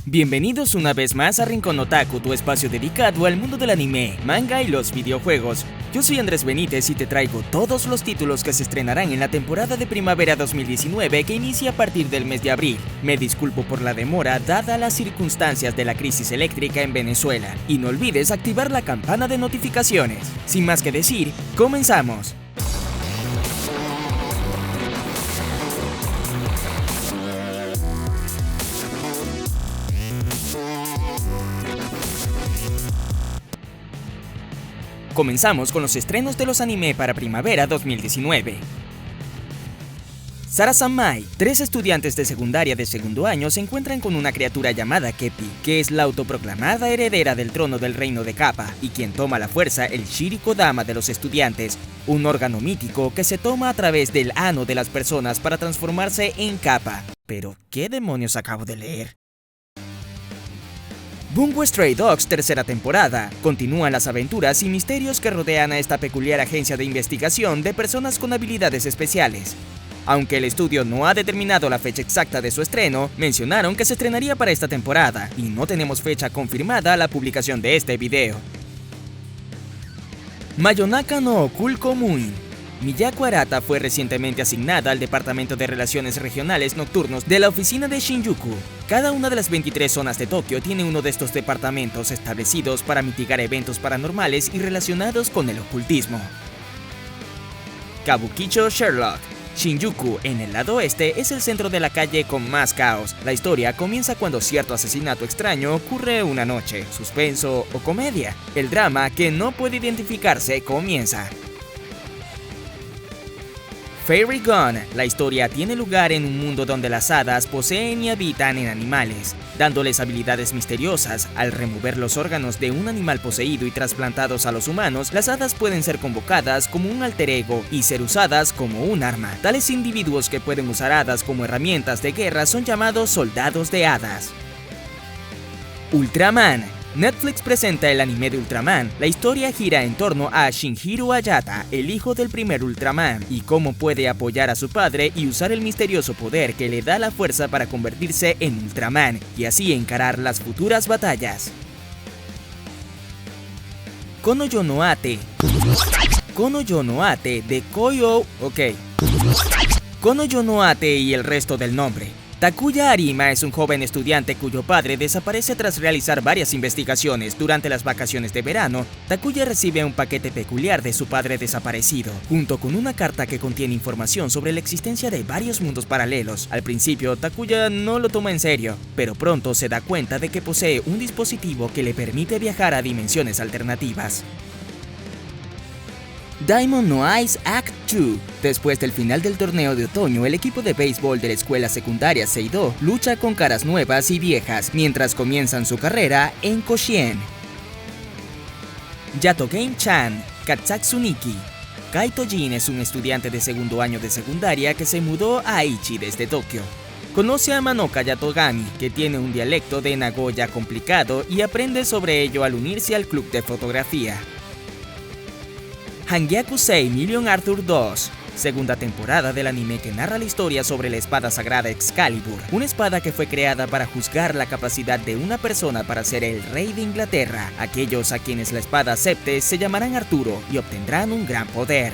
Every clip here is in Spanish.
Bienvenidos una vez más a Rincón Otaku, tu espacio dedicado al mundo del anime, manga y los videojuegos. Yo soy Andrés Benítez y te traigo todos los títulos que se estrenarán en la temporada de primavera 2019 que inicia a partir del mes de abril. Me disculpo por la demora dada las circunstancias de la crisis eléctrica en Venezuela. Y no olvides activar la campana de notificaciones. Sin más que decir, comenzamos. Comenzamos con los estrenos de los anime para primavera 2019. Sara-san Mai, 3 estudiantes de secundaria de segundo año se encuentran con una criatura llamada Kepi, que es la autoproclamada heredera del trono del reino de Kappa, y quien toma a la fuerza el Shiriko-dama de los estudiantes, un órgano mítico que se toma a través del ano de las personas para transformarse en Kappa. Pero, ¿qué demonios acabo de leer? Bungo Stray Dogs tercera temporada. Continúan las aventuras y misterios que rodean a esta peculiar agencia de investigación de personas con habilidades especiales. Aunque el estudio no ha determinado la fecha exacta de su estreno, mencionaron que se estrenaría para esta temporada, y no tenemos fecha confirmada a la publicación de este video. Mayonaka no Okulko Muin. Miyako Arata fue recientemente asignada al Departamento de Relaciones Regionales Nocturnos de la oficina de Shinjuku. Cada una de las 23 zonas de Tokio tiene uno de estos departamentos establecidos para mitigar eventos paranormales y relacionados con el ocultismo. Kabukicho Sherlock. Shinjuku, en el lado oeste, es el centro de la calle con más caos. La historia comienza cuando cierto asesinato extraño ocurre una noche, suspenso o comedia. El drama, que no puede identificarse, comienza. Fairy Gone. La historia tiene lugar en un mundo donde las hadas poseen y habitan en animales, dándoles habilidades misteriosas. Al remover los órganos de un animal poseído y trasplantados a los humanos, las hadas pueden ser convocadas como un alter ego y ser usadas como un arma. Tales individuos que pueden usar hadas como herramientas de guerra son llamados soldados de hadas. Ultraman. Netflix presenta el anime de Ultraman. La historia gira en torno a Shinjiro Ayata, el hijo del primer Ultraman, y cómo puede apoyar a su padre y usar el misterioso poder que le da la fuerza para convertirse en Ultraman, y así encarar las futuras batallas. Kono yo no Ate. Kono yo no Ate de Koyo... Kono yo no Ate y el resto del nombre. Takuya Arima es un joven estudiante cuyo padre desaparece tras realizar varias investigaciones. Durante las vacaciones de verano, Takuya recibe un paquete peculiar de su padre desaparecido, junto con una carta que contiene información sobre la existencia de varios mundos paralelos. Al principio, Takuya no lo toma en serio, pero pronto se da cuenta de que posee un dispositivo que le permite viajar a dimensiones alternativas. Diamond no Ice Act 2. Después del final del torneo de otoño, el equipo de béisbol de la escuela secundaria Seido lucha con caras nuevas y viejas mientras comienzan su carrera en Koshien. Yato Game-chan, Katsatsuniki. Kaito Jin es un estudiante de segundo año de secundaria que se mudó a Aichi desde Tokio. Conoce a Manoka Yatogami, que tiene un dialecto de Nagoya complicado, y aprende sobre ello al unirse al club de fotografía. Hangyakusei Million Arthur 2. Segunda temporada del anime que narra la historia sobre la espada sagrada Excalibur, una espada que fue creada para juzgar la capacidad de una persona para ser el rey de Inglaterra. Aquellos a quienes la espada acepte se llamarán Arturo y obtendrán un gran poder.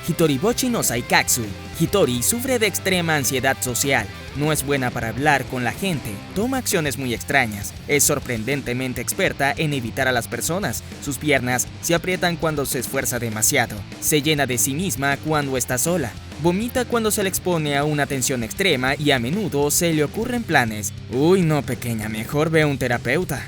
Hitoribochi no Saikatsu. Hitori sufre de extrema ansiedad social. No es buena para hablar con la gente, toma acciones muy extrañas, es sorprendentemente experta en evitar a las personas, sus piernas se aprietan cuando se esfuerza demasiado, se llena de sí misma cuando está sola, vomita cuando se le expone a una tensión extrema y a menudo se le ocurren planes. Uy, no, pequeña, mejor ve a un terapeuta.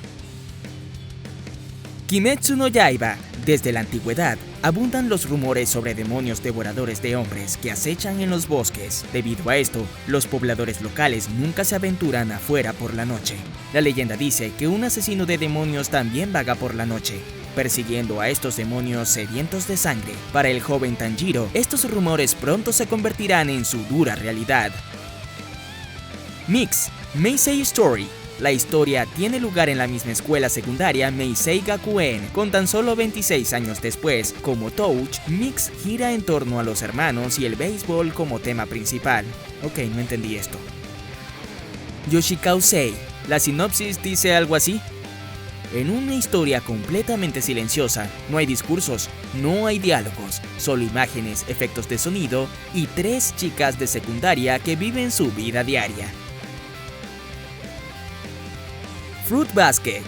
Kimetsu no Yaiba. Desde la antigüedad, abundan los rumores sobre demonios devoradores de hombres que acechan en los bosques. Debido a esto, los pobladores locales nunca se aventuran afuera por la noche. La leyenda dice que un asesino de demonios también vaga por la noche, persiguiendo a estos demonios sedientos de sangre. Para el joven Tanjiro, estos rumores pronto se convertirán en su dura realidad. Mix, Meisei Story. La historia tiene lugar en la misma escuela secundaria Meisei Gakuen, con tan solo 26 años después. Como Touch, Mix gira en torno a los hermanos y el béisbol como tema principal. Ok, no entendí esto. Yoshikausei. La sinopsis dice algo así. En una historia completamente silenciosa, no hay discursos, no hay diálogos, solo imágenes, efectos de sonido y 3 chicas de secundaria que viven su vida diaria. Fruit Basket.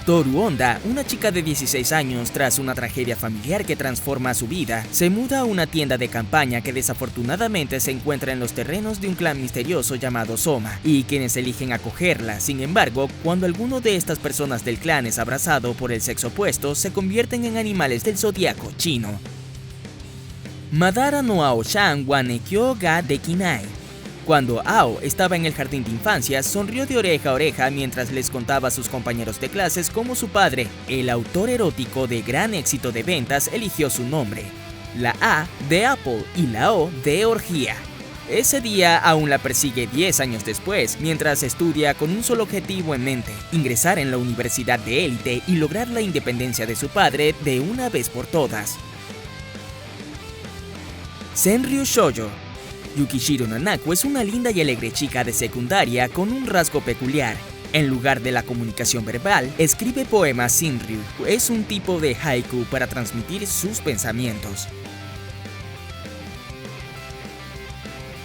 Toru Honda, una chica de 16 años, tras una tragedia familiar que transforma su vida, se muda a una tienda de campaña que desafortunadamente se encuentra en los terrenos de un clan misterioso llamado Soma, y quienes eligen acogerla. Sin embargo, cuando alguno de estas personas del clan es abrazado por el sexo opuesto, se convierten en animales del zodiaco chino. Madara no Ao-chan wa Nekyou ga Dekinai. Cuando Ao estaba en el jardín de infancia, sonrió de oreja a oreja mientras les contaba a sus compañeros de clases cómo su padre, el autor erótico de gran éxito de ventas, eligió su nombre. La A de Apple y la O de orgía. Ese día aún la persigue 10 años después, mientras estudia con un solo objetivo en mente: ingresar en la universidad de élite y lograr la independencia de su padre de una vez por todas. Senryu Shoujo. Yukishiro Nanako es una linda y alegre chica de secundaria con un rasgo peculiar. En lugar de la comunicación verbal, escribe poemas Senryu. Es un tipo de haiku para transmitir sus pensamientos.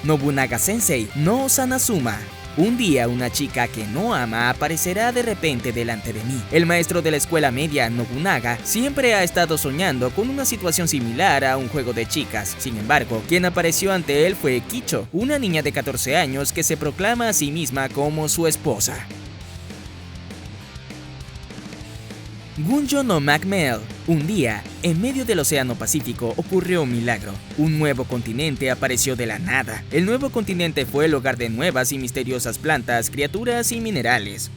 Nobunaga Sensei no Sanazuma. Un día una chica que no ama aparecerá de repente delante de mí. El maestro de la escuela media, Nobunaga, siempre ha estado soñando con una situación similar a un juego de chicas. Sin embargo, quien apareció ante él fue Kicho, una niña de 14 años que se proclama a sí misma como su esposa. Gunjo no Macmel. Un día, en medio del Océano Pacífico, ocurrió un milagro. Un nuevo continente apareció de la nada. El nuevo continente fue el hogar de nuevas y misteriosas plantas, criaturas y minerales.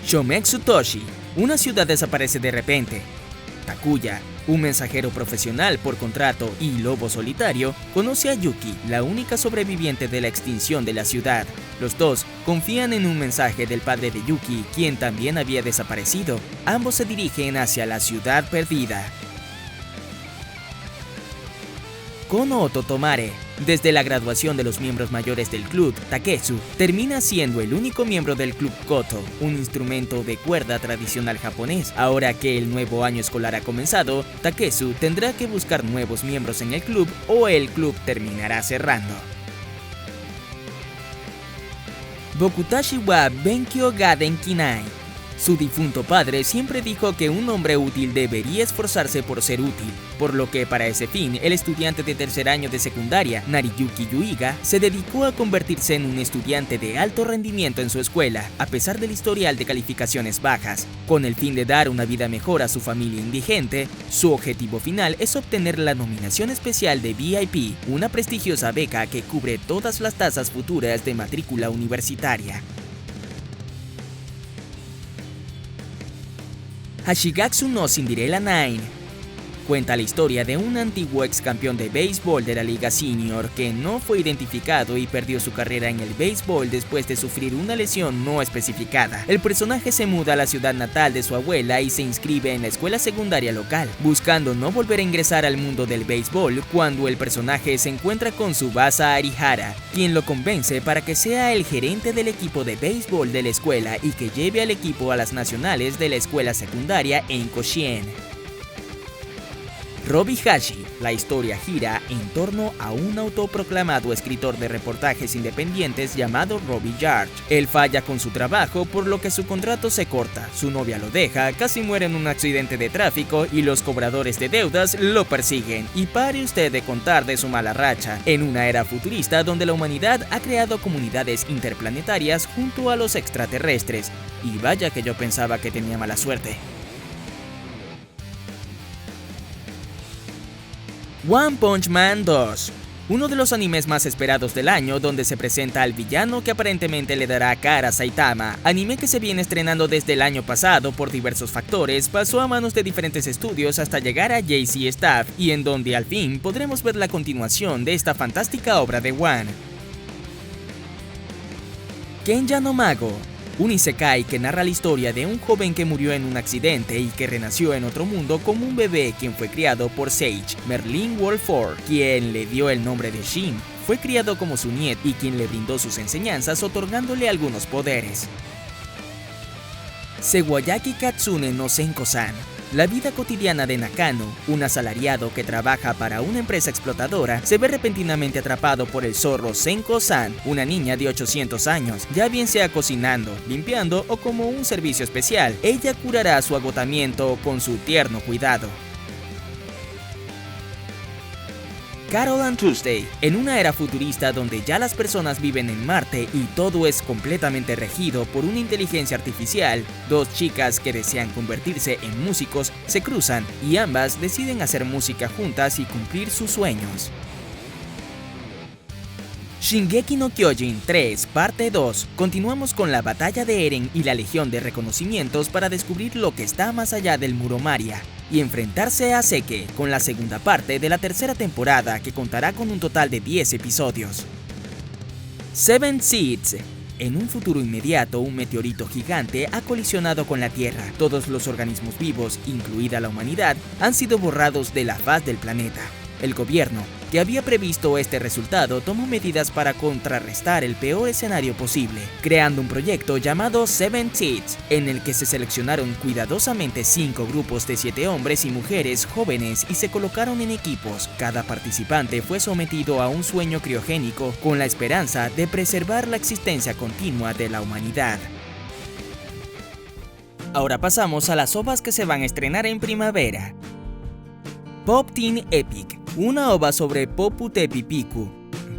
Shometsu Toshi. Una ciudad desaparece de repente. Takuya, un mensajero profesional por contrato y lobo solitario, conoce a Yuki, la única sobreviviente de la extinción de la ciudad. Los dos confían en un mensaje del padre de Yuki, quien también había desaparecido. Ambos se dirigen hacia la ciudad perdida. Kono Ototomare. Desde la graduación de los miembros mayores del club, Takesu termina siendo el único miembro del club Koto, un instrumento de cuerda tradicional japonés. Ahora que el nuevo año escolar ha comenzado, Takesu tendrá que buscar nuevos miembros en el club o el club terminará cerrando. Bokutashi wa Benkyou ga Denkinai. Su difunto padre siempre dijo que un hombre útil debería esforzarse por ser útil, por lo que para ese fin el estudiante de tercer año de secundaria, Nariyuki Yuiga, se dedicó a convertirse en un estudiante de alto rendimiento en su escuela, a pesar del historial de calificaciones bajas. Con el fin de dar una vida mejor a su familia indigente, su objetivo final es obtener la nominación especial de VIP, una prestigiosa beca que cubre todas las tasas futuras de matrícula universitaria. Hashigatsu no Cinderella 9 cuenta la historia de un antiguo ex campeón de béisbol de la Liga Senior que no fue identificado y perdió su carrera en el béisbol después de sufrir una lesión no especificada. El personaje se muda a la ciudad natal de su abuela y se inscribe en la escuela secundaria local, buscando no volver a ingresar al mundo del béisbol cuando el personaje se encuentra con Tsubasa Arihara, quien lo convence para que sea el gerente del equipo de béisbol de la escuela y que lleve al equipo a las nacionales de la escuela secundaria en Koshien. Robbie Hashi. La historia gira en torno a un autoproclamado escritor de reportajes independientes llamado Robbie George. Él falla con su trabajo, por lo que su contrato se corta, su novia lo deja, casi muere en un accidente de tráfico y los cobradores de deudas lo persiguen. Y pare usted de contar de su mala racha, en una era futurista donde la humanidad ha creado comunidades interplanetarias junto a los extraterrestres. Y vaya que yo pensaba que tenía mala suerte. One Punch Man 2. Uno de los animes más esperados del año, donde se presenta al villano que aparentemente le dará cara a Saitama. Anime que se viene estrenando desde el año pasado por diversos factores, pasó a manos de diferentes estudios hasta llegar a JC Staff, y en donde al fin podremos ver la continuación de esta fantástica obra de One. Kenya no Mago. Un isekai que narra la historia de un joven que murió en un accidente y que renació en otro mundo como un bebé, quien fue criado por Sage, Merlin Wolford, quien le dio el nombre de Shin. fue criado como su nieto y quien le brindó sus enseñanzas otorgándole algunos poderes. Sewayaki Katsune no Senko-san. La vida cotidiana de Nakano, un asalariado que trabaja para una empresa explotadora, se ve repentinamente atrapado por el zorro Senko-san, una niña de 800 años, ya bien sea cocinando, limpiando o como un servicio especial. Ella curará su agotamiento con su tierno cuidado. Carol and Tuesday. En una era futurista donde ya las personas viven en Marte y todo es completamente regido por una inteligencia artificial, dos chicas que desean convertirse en músicos se cruzan y ambas deciden hacer música juntas y cumplir sus sueños. Shingeki no Kyojin 3, parte 2. Continuamos con la batalla de Eren y la legión de reconocimientos para descubrir lo que está más allá del Muro Maria y enfrentarse a Seke con la segunda parte de la tercera temporada que contará con un total de 10 episodios. Seven Seeds. En un futuro inmediato, un meteorito gigante ha colisionado con la Tierra. Todos los organismos vivos, incluida la humanidad, han sido borrados de la faz del planeta. El gobierno, que había previsto este resultado, tomó medidas para contrarrestar el peor escenario posible, creando un proyecto llamado Seven Seeds, en el que se seleccionaron cuidadosamente 5 grupos de 7 hombres y mujeres jóvenes y se colocaron en equipos. Cada participante fue sometido a un sueño criogénico con la esperanza de preservar la existencia continua de la humanidad. Ahora pasamos a las ovas que se van a estrenar en primavera. Pop Teen Epic, una ova sobre Popu Tepi Piku.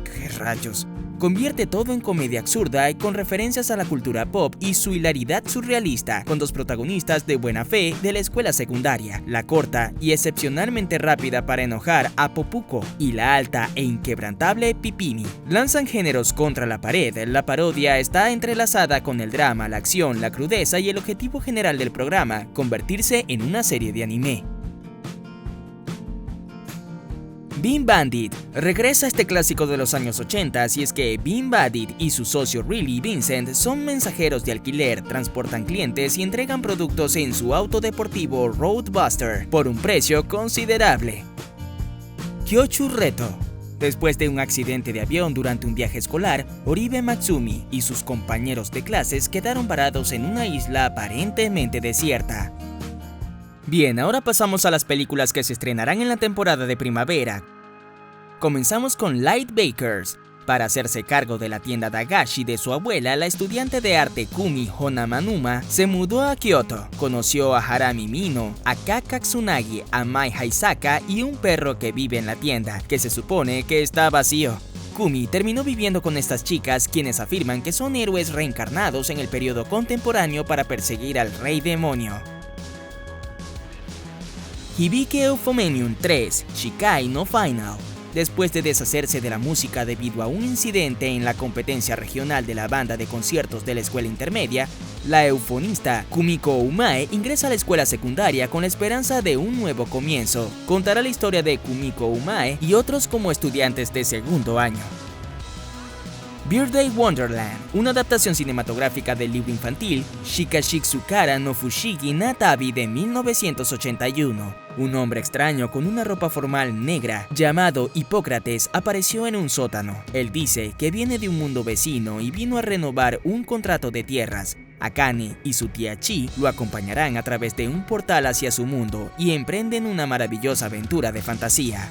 ¿Qué rayos? Convierte todo en comedia absurda y con referencias a la cultura pop y su hilaridad surrealista, con 2 protagonistas de buena fe de la escuela secundaria, la corta y excepcionalmente rápida para enojar a Popuko y la alta e inquebrantable Pipimi. Lanzan géneros contra la pared, la parodia está entrelazada con el drama, la acción, la crudeza y el objetivo general del programa, convertirse en una serie de anime. Bean Bandit. Regresa este clásico de los años 80 y es que Bean Bandit y su socio Riley Vincent son mensajeros de alquiler, transportan clientes y entregan productos en su auto deportivo Roadbuster por un precio considerable. Kyochu Reto. Después de un accidente de avión durante un viaje escolar, Oribe Matsumi y sus compañeros de clases quedaron varados en una isla aparentemente desierta. Bien, ahora pasamos a las películas que se estrenarán en la temporada de primavera. Comenzamos con Light Bakers. Para hacerse cargo de la tienda Dagashi de su abuela, la estudiante de arte Kumi Honamanuma se mudó a Kioto. Conoció a Harami Mino, a Kaka Tsunagi, a Mai Haisaka y un perro que vive en la tienda, que se supone que está vacío. Kumi terminó viviendo con estas chicas, quienes afirman que son héroes reencarnados en el periodo contemporáneo para perseguir al rey demonio. Hibike Euphomenium 3, Shikai no Final. Después de deshacerse de la música debido a un incidente en la competencia regional de la banda de conciertos de la escuela intermedia, la eufonista Kumiko Umae ingresa a la escuela secundaria con la esperanza de un nuevo comienzo. Contará la historia de Kumiko Umae y otros como estudiantes de segundo año. Birthday Wonderland, una adaptación cinematográfica del libro infantil Shikashitsukara no Fushigi Natabi de 1981. Un hombre extraño con una ropa formal negra, llamado Hipócrates, apareció en un sótano. Él dice que viene de un mundo vecino y vino a renovar un contrato de tierras. Akane y su tía Chi lo acompañarán a través de un portal hacia su mundo y emprenden una maravillosa aventura de fantasía.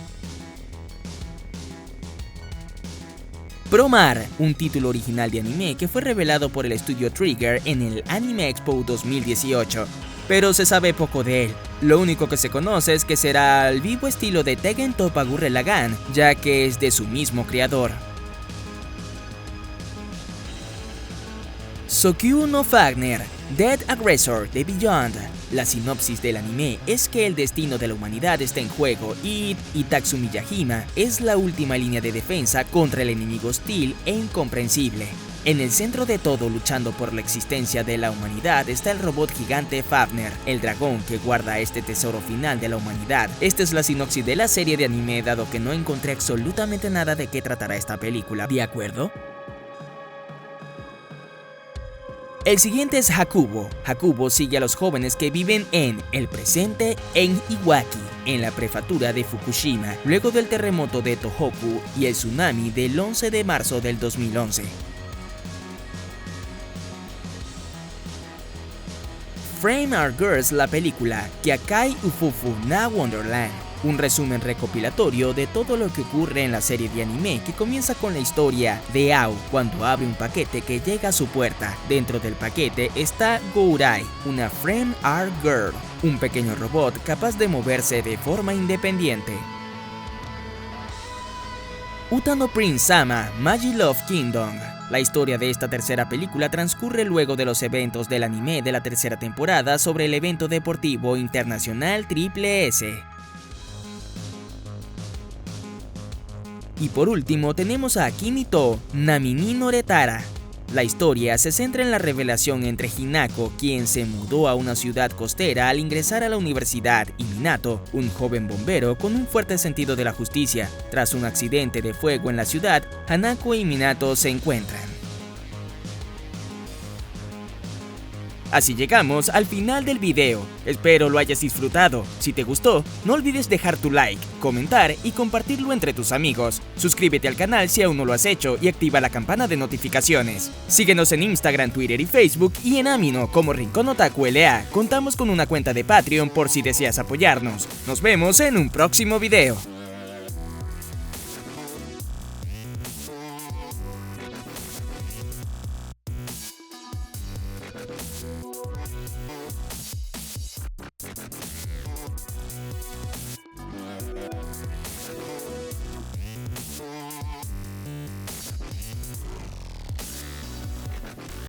Promare, un título original de anime que fue revelado por el estudio Trigger en el Anime Expo 2018, pero se sabe poco de él. Lo único que se conoce es que será al vivo estilo de Tengen Toppa Gurren Lagann, ya que es de su mismo creador. Sokyu no Fagner, Dead Aggressor de Beyond. La sinopsis del anime es que el destino de la humanidad está en juego y Tatsumi Yajima es la última línea de defensa contra el enemigo hostil e incomprensible. En el centro de todo, luchando por la existencia de la humanidad, está el robot gigante Fafner, el dragón que guarda este tesoro final de la humanidad. Esta es la sinopsis de la serie de anime, dado que no encontré absolutamente nada de qué tratará esta película. ¿De acuerdo? El siguiente es Hakubo. Hakubo sigue a los jóvenes que viven en el presente en Iwaki, en la prefectura de Fukushima, luego del terremoto de Tohoku y el tsunami del 11 de marzo del 2011. Frame Are Girls, la película Kyakai Ufufu na Wonderland. Un resumen recopilatorio de todo lo que ocurre en la serie de anime que comienza con la historia de Ao cuando abre un paquete que llega a su puerta. Dentro del paquete está Gourai, una Frame Are Girl, un pequeño robot capaz de moverse de forma independiente. Utano Prince Sama Magi Love Kingdom. La historia de esta tercera película transcurre luego de los eventos del anime de la tercera temporada sobre el evento deportivo internacional Triple S. Y por último tenemos a Kimi to Namini no Retara. La historia se centra en la revelación entre Hinako, quien se mudó a una ciudad costera al ingresar a la universidad, y Minato, un joven bombero con un fuerte sentido de la justicia. Tras un accidente de fuego en la ciudad, Hanako y Minato se encuentran. Así llegamos al final del video, espero lo hayas disfrutado. Si te gustó, no olvides dejar tu like, comentar y compartirlo entre tus amigos. Suscríbete al canal si aún no lo has hecho y activa la campana de notificaciones. Síguenos en Instagram, Twitter y Facebook y en Amino como Rincón Otaku LA. Contamos con una cuenta de Patreon por si deseas apoyarnos. Nos vemos en un próximo video.